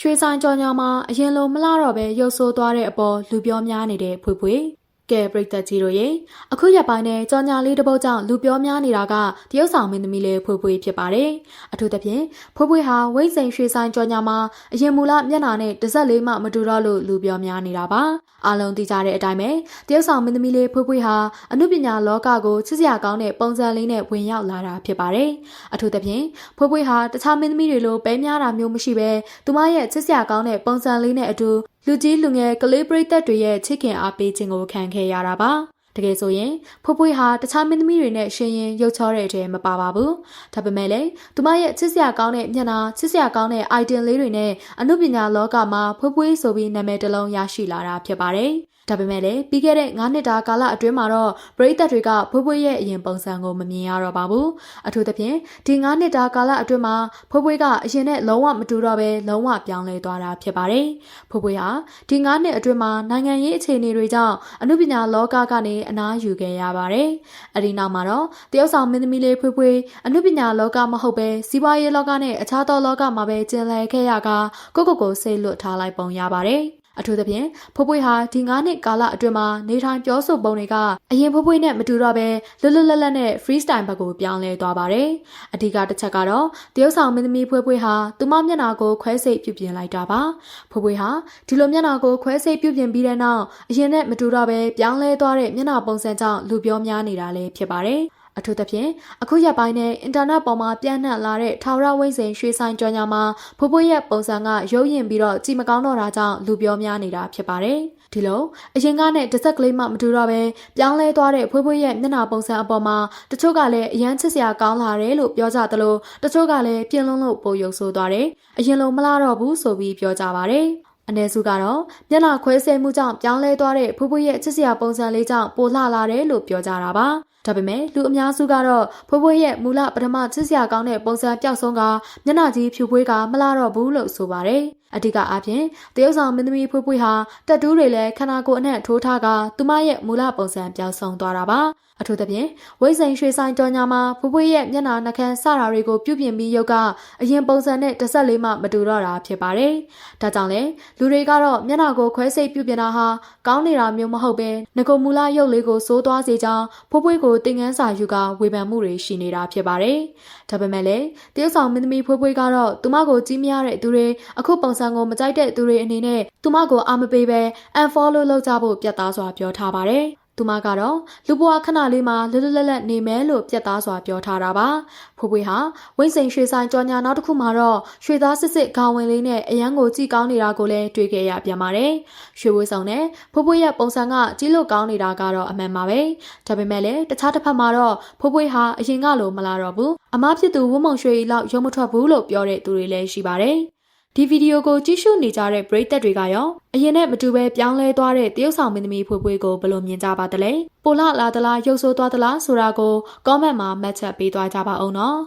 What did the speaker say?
ရွှေဆိုင်ကြော်ညာမှာအရင်လိုမလှတော့ပဲရုပ်ဆိုးသွားတဲ့အပေါ်လူပြောများနေတဲ့ဖွေဖွေကဲပရိသတ်ကြီးတို့ရေအခုရက်ပိုင်းနဲ့ကြော်ညာလေးတစ်ပုတ်ကြောင့်လူပြောများနေတာကတရုတ်ဆောင်မင်းသမီးလေးဖွေဖွေဖြစ်ပါတယ်အထူးသဖြင့်ဖွေဖွေဟာဝိတ်စိန်ရွှေဆိုင်ကြော်ညာမှာအရင်မူလမျက်နှာနဲ့တစ်ဆက်လေးမှမတူတော့လို့လူပြောများနေတာပါအားလုံးသိကြတဲ့အတိုင်းပဲတရုတ်ဆောင်မင်းသမီးလေးဖွေဖွေဟာအမှုပညာလောကကိုချစ်စရာကောင်းတဲ့ပုံစံလေးနဲ့ဝင်ရောက်လာတာဖြစ်ပါတယ်အထူးသဖြင့်ဖွေဖွေဟာတခြားမင်းသမီးတွေလိုပဲများတာမျိုးမရှိပဲသူမရဲ့ချစ်စရာကောင်းတဲ့ပုံစံလေးနဲ့အတူလူကြီးလူငယ်ကလေးပရိသတ်တွေရဲ့ချစ်ခင်အားပေးခြင်းကိုခံခဲ့ရတာပါတကယ်ဆိုရင်ဖွေဖွေဟာတခြားမင်းသမီးတွေနဲ့ရှင်ရင်ရုပ်ချောတဲ့အထဲမပါပါဘူးဒါပေမဲ့လည်းသူမရဲ့ချစ်စရာကောင်းတဲ့မျက်နှာချစ်စရာကောင်းတဲ့ item လေးတွေနဲ့အမှုပညာလောကမှာဖွေဖွေဆိုပြီးနာမည်တစ်လုံးရရှိလာတာဖြစ်ပါတယ်ဒါပေမဲ့လည်းပြီးခဲ့တဲ့9နှစ်တာကာလအတွင်းမှာတော့ပရိသတ်တွေကဖွေးဖွေးရဲ့အရင်ပုံစံကိုမမြင်ရတော့ပါဘူးအထူးသဖြင့်ဒီ9နှစ်တာကာလအတွင်းမှာဖွေးဖွေးကအရင်နဲ့လုံးဝမတူတော့ပဲလုံးဝပြောင်းလဲသွားတာဖြစ်ပါတယ်ဖွေးဖွေးဟာဒီ9နှစ်အတွင်းမှာနိုင်ငံရေးအခြေအနေတွေကြောင့်အမှုပညာလောကကနေအနားယူခဲ့ရပါတယ်အဲဒီနောက်မှာတော့တရုတ်ဆောင်မင်းသမီးလေးဖွေးဖွေးအမှုပညာလောကမဟုတ်ပဲစီးပွားရေးလောကနဲ့အခြားသောလောကမှာပဲကျင်လည်ခဲ့ရကကိုစိတ်လွတ်ထားလိုက်ပုံရပါတယ်အထူးသဖြင့်ဖွေးဖွေးဟာဒီ9နှစ်ကာလအတွင်းမှာနေထိုင်ပြောဆိုပုံတွေကအရင်ဖွေးဖွေးနဲ့မတူတော့ပဲလွတ်လွတ်လပ်လပ်နဲ့ freestyle ဘက်ကိုပြောင်းလဲသွားပါတယ်။အဓိကတစ်ချက်ကတော့တရုတ်ဆောင်မင်းသမီးဖွေးဖွေးဟာသူမမျက်နှာကိုခွဲစိတ်ပြုပြင်လိုက်တာပါ။ဖွေးဖွေးဟာဒီလိုမျက်နှာကိုခွဲစိတ်ပြုပြင်ပြီးတဲ့နောက်အရင်နဲ့မတူတော့ပဲပြောင်းလဲသွားတဲ့မျက်နှာပုံစံကြောင့်လူပြောများနေတာလည်းဖြစ်ပါတယ်။အထူးသဖြင့်အခုရက်ပိုင်းနဲ့အင်တာနက်ပေါ်မှာပြန့်နှံ့လာတဲ့ထာဝရဝိဇ္ဇင်ရွှေဆိုင်ကြော်ညာမှာဖွေးဖွေးရဲ့ပုံစံကရုပ်ရင်ပြီးတော့ကြည်မကောင်းတော့တာကြောင့်လူပြောများနေတာဖြစ်ပါတယ်ဒီလိုအရင်ကနဲ့တစ်ဆက်ကလေးမှမတူတော့ပဲပြောင်းလဲသွားတဲ့ဖွေးဖွေးရဲ့မျက်နှာပုံစံအပေါ်မှာတချို့ကလည်းအရန်ချစ်စရာကောင်းလာတယ်လို့ပြောကြသလိုတချို့ကလည်းပြင်းလွန်းလို့ပိုရုပ်ဆိုးသွားတယ်အရင်လိုမလားတော့ဘူးဆိုပြီးပြောကြပါတယ်အနည်းစုကတော့မျက်နှာခွဲစိတ်မှုကြောင့်ပြောင်းလဲသွားတဲ့ဖွေးဖွေးရဲ့ချစ်စရာပုံစံလေးကြောင့်ပိုလှလာတယ်လို့ပြောကြတာပါဒါပေမဲ့လူအများစုကတော့ဖွေးဖွေးရဲ့မူလပထမချစ်စရာကောင်းတဲ့ပုံစံပျောက်ဆုံးကမျက်နှာကြီးဖြူဖွေးကမလာတော့ဘူးလို့ဆိုပါတယ်အဓိကအပြင်တရုတ်ဆောင်မင်းသမီးဖွေးဖွေးဟာတက်တူးတွေလည်းခန္ဓာကိုယ်အနှံ့ထိုးထားကသူမရဲ့မူလပုံစံပျောက်ဆုံးသွားတာပါအထူးသဖြင့်ဝိဇ္ဇင်ရွှေဆိုင်ကြော်ညာမှာဖွေးဖွေးရဲ့မျက်နှာနှာခမ်းစတာတွေကိုပြုပြင်ပြီးရုပ်ကအရင်ပုံစံနဲ့တစ်ဆက်လေးမှမတူတော့တာဖြစ်ပါတယ်။ဒါကြောင့်လေလူတွေကတော့မျက်နှာကိုခွဲစိတ်ပြုပြင်တာဟာကောင်းနေတာမျိုးမဟုတ်ပဲငကိုမူလရုပ်လေးကိုစိုးသွားစေကြောင်းဖွေးဖွေးကိုသင်ခန်းစာယူကဝေဖန်မှုတွေရှိနေတာဖြစ်ပါတယ်။ဒါပေမဲ့လည်းတရုတ်ဆောင်မင်းသမီးဖွေးဖွေးကတော့သူမကိုကြီးမရတဲ့သူတွေအခုပုံစံကိုမကြိုက်တဲ့သူတွေအနေနဲ့သူမကိုအားမပေးပဲ unfollow လုပ်ကြဖို့ပြတ်သားစွာပြောထားပါတယ်။သူမကတော့လူဘဝခဏလေးမှာလွတ်လွတ်လပ်လပ်နေမယ်လို့ပြတ်သားစွာပြောထားတာပါဖွေးဖွေးဟာဝိဇ္ဇင်ရွှေဆိုင်ကြော်ညာနောက်တစ်ခုမှာတော့ရွှေသားစစ်ခေါင်းဝင်လေးနဲ့အရန်ကိုကြည်ကောင်းနေတာကိုလည်းတွေ့ခဲ့ရပြန်ပါတယ်ရွှေဝေးဆောင်နဲ့ဖွေးဖွေးရဲ့ပုံစံကကြီးလို့ကောင်းနေတာကတော့အမှန်ပါပဲဒါပေမဲ့လည်းတခြားတစ်ဖက်မှာတော့ဖွေးဖွေးဟာအရင်ကလိုမလာတော့ဘူးအမဖြစ်သူဝုံမုံရွှေကြီးလောက်ရုံမထွက်ဘူးလို့ပြောတဲ့သူတွေလည်းရှိပါတယ်ဒီဗီဒီယိုကိုကြည့်ရှုနေကြတဲ့ပရိသတ်တွေကရောအရင်နဲ့မတူပဲပြောင်းလဲသွားတဲ့တရုတ်ဆောင်မင်းသမီးဖွေးဖွေးကိုဘယ်လိုမြင်ကြပါသလဲပိုလာလာသလားရုပ်ဆိုးသွားသလားဆိုတာကို comment မှာမှတ်ချက်ပေးသွားကြပါဦးနော်